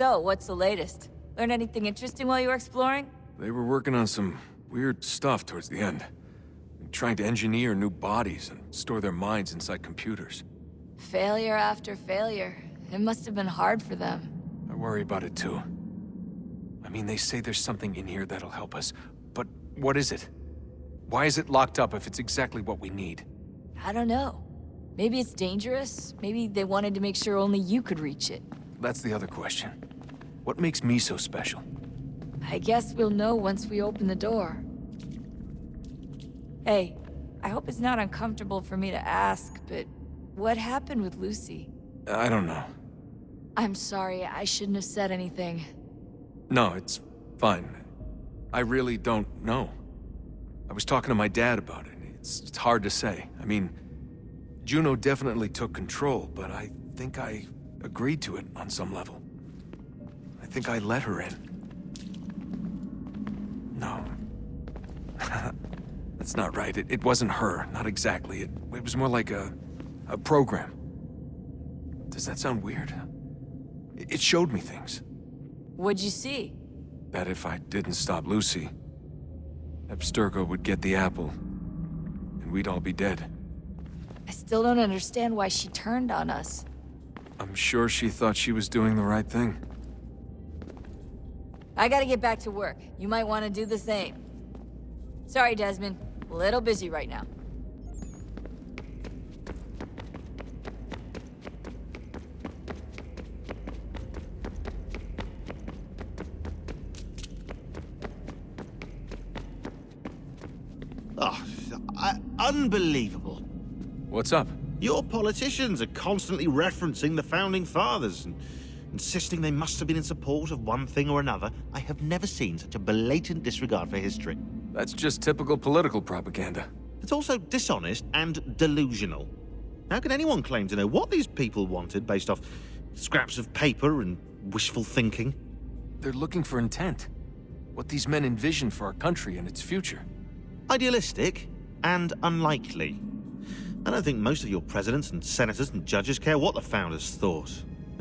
So, what's the latest? Learn anything interesting while you were exploring? They were working on some weird stuff towards the end. Trying to engineer new bodies and store their minds inside computers. Failure after failure. It must have been hard for them. I worry about it too. I mean, they say there's something in here that'll help us, but what is it? Why is it locked up if it's exactly what we need? I don't know. Maybe it's dangerous. Maybe they wanted to make sure only you could reach it. That's the other question. What makes me so special? I guess we'll know once we open the door. Hey, I hope it's not uncomfortable for me to ask, but what happened with Lucy? I don't know. I'm sorry, I shouldn't have said anything. No, it's fine. I really don't know. I was talking to my dad about it. It's hard to say. I mean, Juno definitely took control, but I think I agreed to it on some level. I think I let her in. No. That's not right. It wasn't her. Not exactly. It was more like a program. Does that sound weird? It showed me things. What'd you see? That if I didn't stop Lucy, Abstergo would get the apple, and we'd all be dead. I still don't understand why she turned on us. I'm sure she thought she was doing the right thing. I gotta get back to work. You might want to do the same. Sorry, Desmond. A little busy right now. Oh, unbelievable. What's up? Your politicians are constantly referencing the Founding Fathers and insisting they must have been in support of one thing or another. I have never seen such a blatant disregard for history. That's just typical political propaganda. It's also dishonest and delusional. How can anyone claim to know what these people wanted based off scraps of paper and wishful thinking? They're looking for intent. What these men envision for our country and its future. Idealistic and unlikely. I don't think most of your presidents and senators and judges care what the founders thought.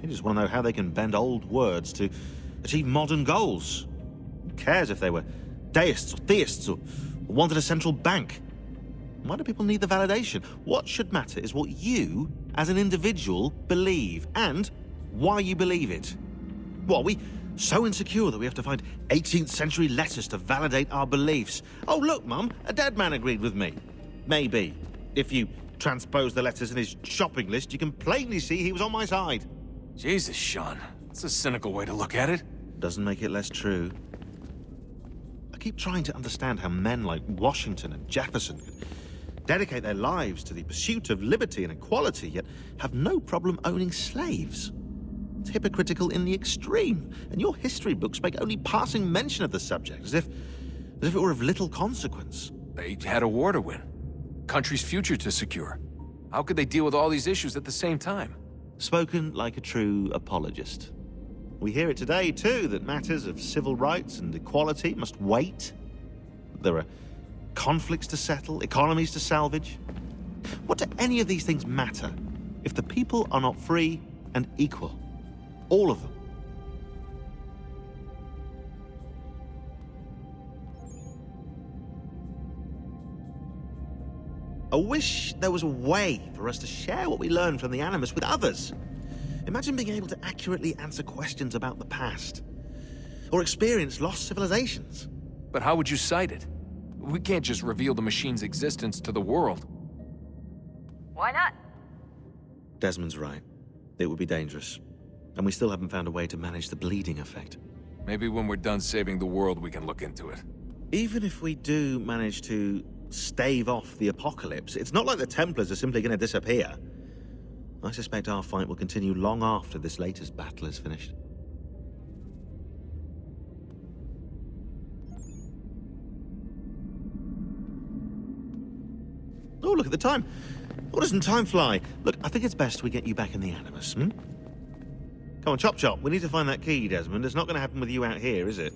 They just want to know how they can bend old words to achieve modern goals. Who cares if they were deists or theists or wanted a central bank? Why do people need the validation? What should matter is what you, as an individual, believe, and why you believe it. What, are we so insecure that we have to find 18th century letters to validate our beliefs? Oh, look, Mum, a dead man agreed with me. Maybe. If you transpose the letters in his shopping list, you can plainly see he was on my side. Jesus, Sean. That's a cynical way to look at it. Doesn't make it less true. I keep trying to understand how men like Washington and Jefferson could dedicate their lives to the pursuit of liberty and equality, yet have no problem owning slaves. It's hypocritical in the extreme, and your history books make only passing mention of the subject, as if it were of little consequence. They had a war to win. Country's future to secure. How could they deal with all these issues at the same time? Spoken like a true apologist. We hear it today, too, that matters of civil rights and equality must wait. There are conflicts to settle, economies to salvage. What do any of these things matter if the people are not free and equal? All of them. I wish there was a way for us to share what we learned from the Animus with others. Imagine being able to accurately answer questions about the past, or experience lost civilizations. But how would you cite it? We can't just reveal the machine's existence to the world. Why not? Desmond's right. It would be dangerous. And we still haven't found a way to manage the bleeding effect. Maybe when we're done saving the world, we can look into it. Even if we do manage to stave off the apocalypse, it's not like the Templars are simply going to disappear. I suspect our fight will continue long after this latest battle is finished. Oh, look at the time. Oh, doesn't time fly? Look, I think it's best we get you back in the Animus, Come on, chop chop. We need to find that key, Desmond. It's not going to happen with you out here, is it?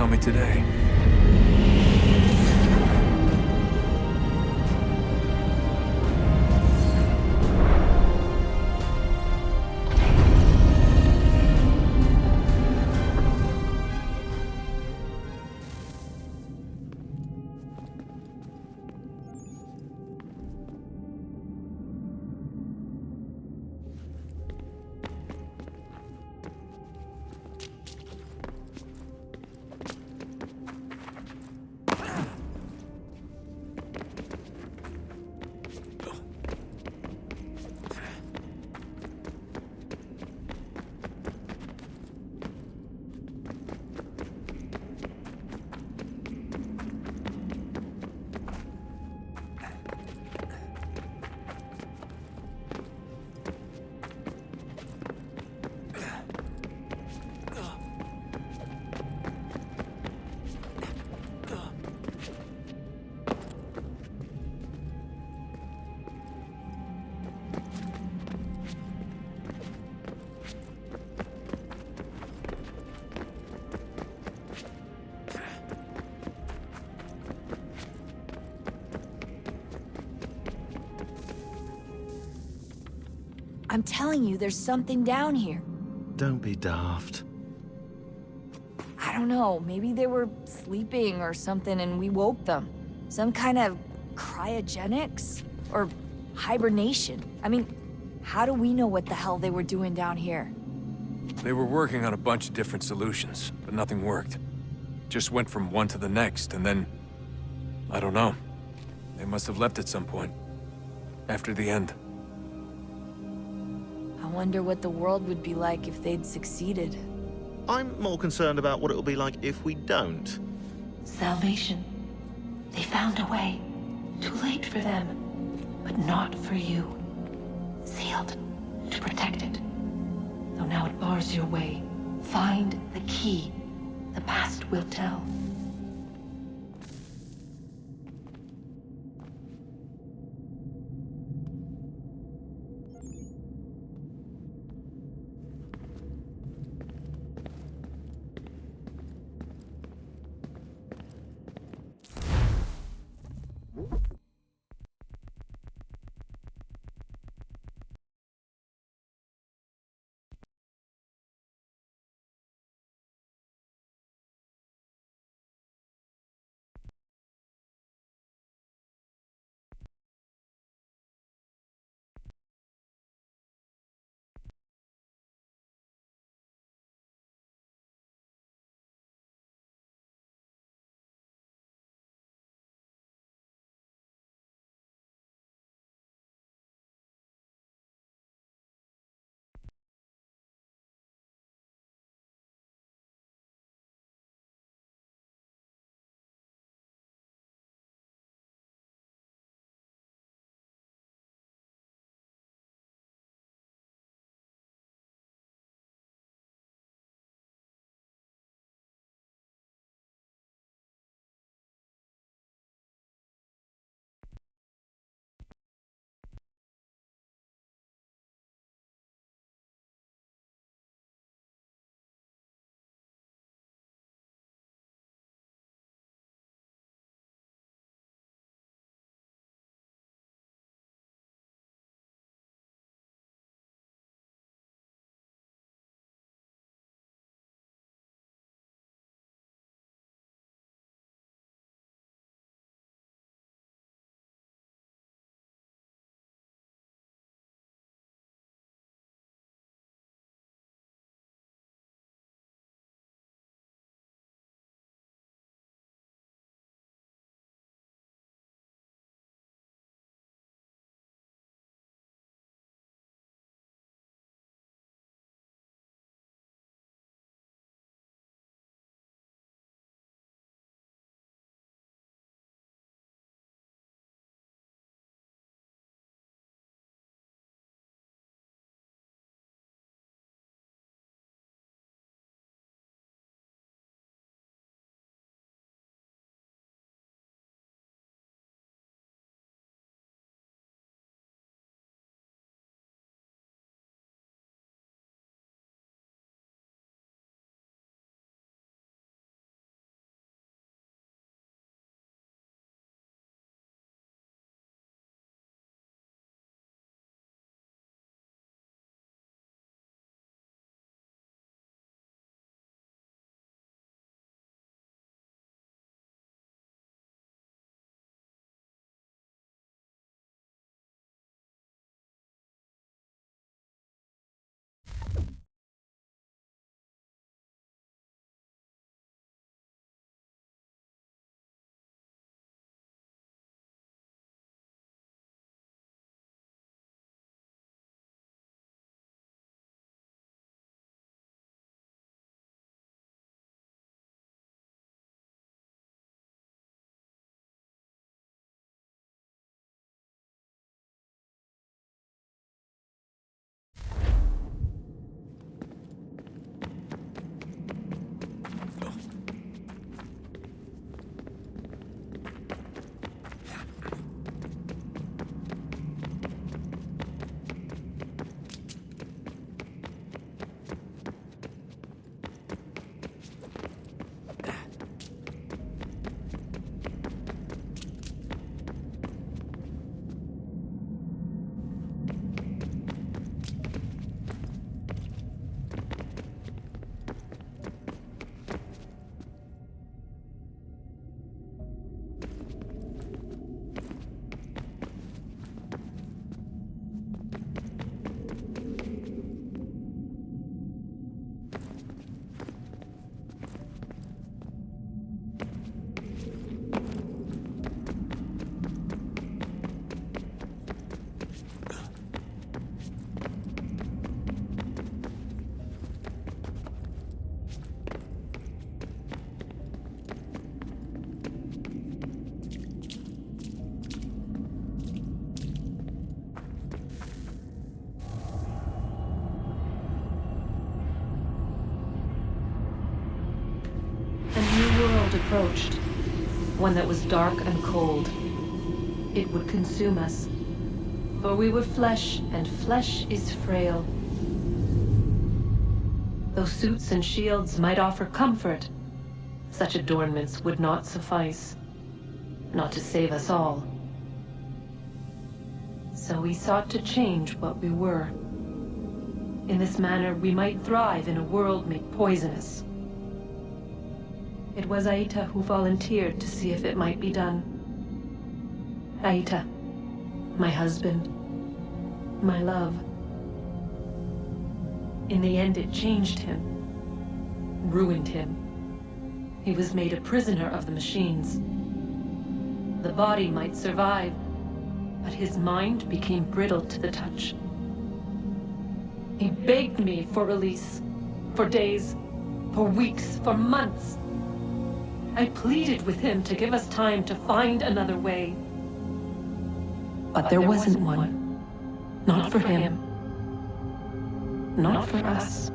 tell me today. I'm telling you, there's something down here. Don't be daft. I don't know, maybe they were sleeping or something and we woke them. Some kind of cryogenics? Or hibernation. I mean, how do we know what the hell they were doing down here? They were working on a bunch of different solutions, but nothing worked. Just went from one to the next, and then... I don't know. They must have left at some point. After the end. I wonder what the world would be like if they'd succeeded. I'm more concerned about what it'll be like if we don't. Salvation. They found a way. Too late for them, but not for you. Sealed to protect it. Though now it bars your way. Find the key. The past will tell. moment approached, one that was dark and cold. It would consume us, for we were flesh, and flesh is frail. Though suits and shields might offer comfort, such adornments would not suffice, not to save us all. So we sought to change what we were. In this manner, we might thrive in a world made poisonous. It was Aita who volunteered to see if it might be done. Aita, my husband, my love. In the end, it changed him, ruined him. He was made a prisoner of the machines. The body might survive, but his mind became brittle to the touch. He begged me for release, for days, for weeks, for months. I pleaded with him to give us time to find another way. But there wasn't one. Not for him. Not for us.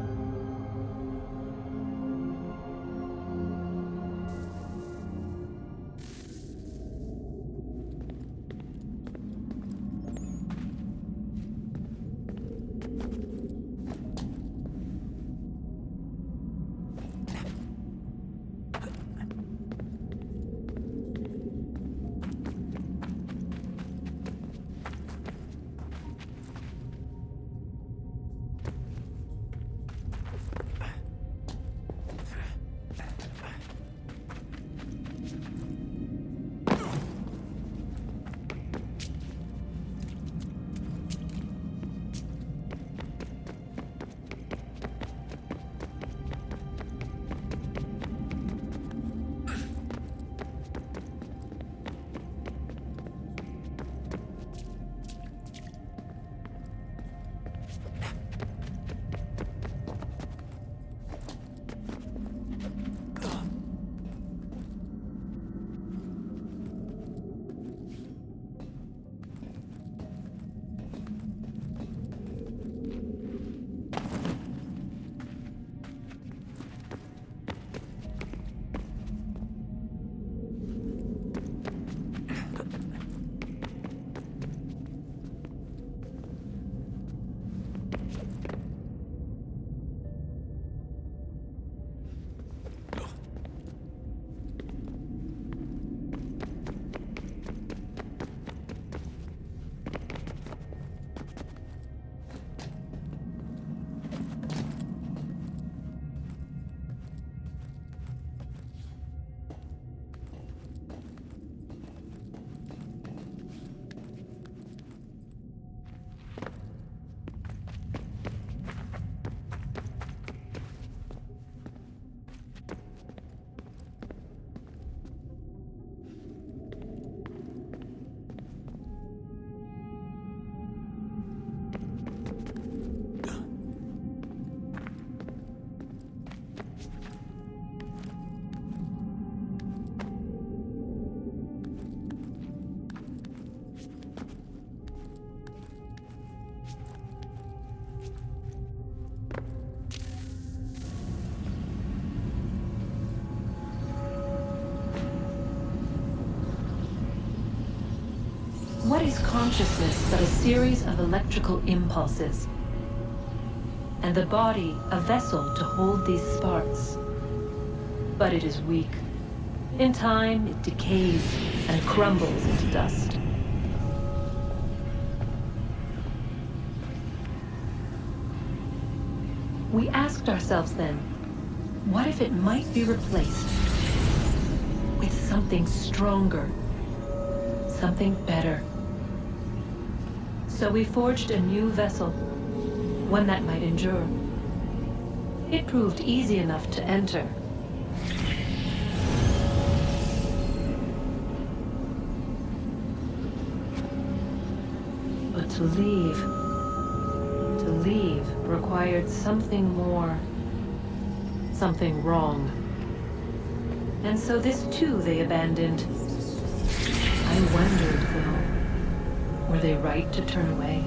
What is consciousness but a series of electrical impulses? And the body a vessel to hold these sparks. But it is weak. In time, it decays and crumbles into dust. We asked ourselves then, what if it might be replaced with something stronger, something better? So we forged a new vessel, one that might endure. It proved easy enough to enter. But to leave required something more, something wrong. And so this too they abandoned. I wondered, though, were they right to turn away?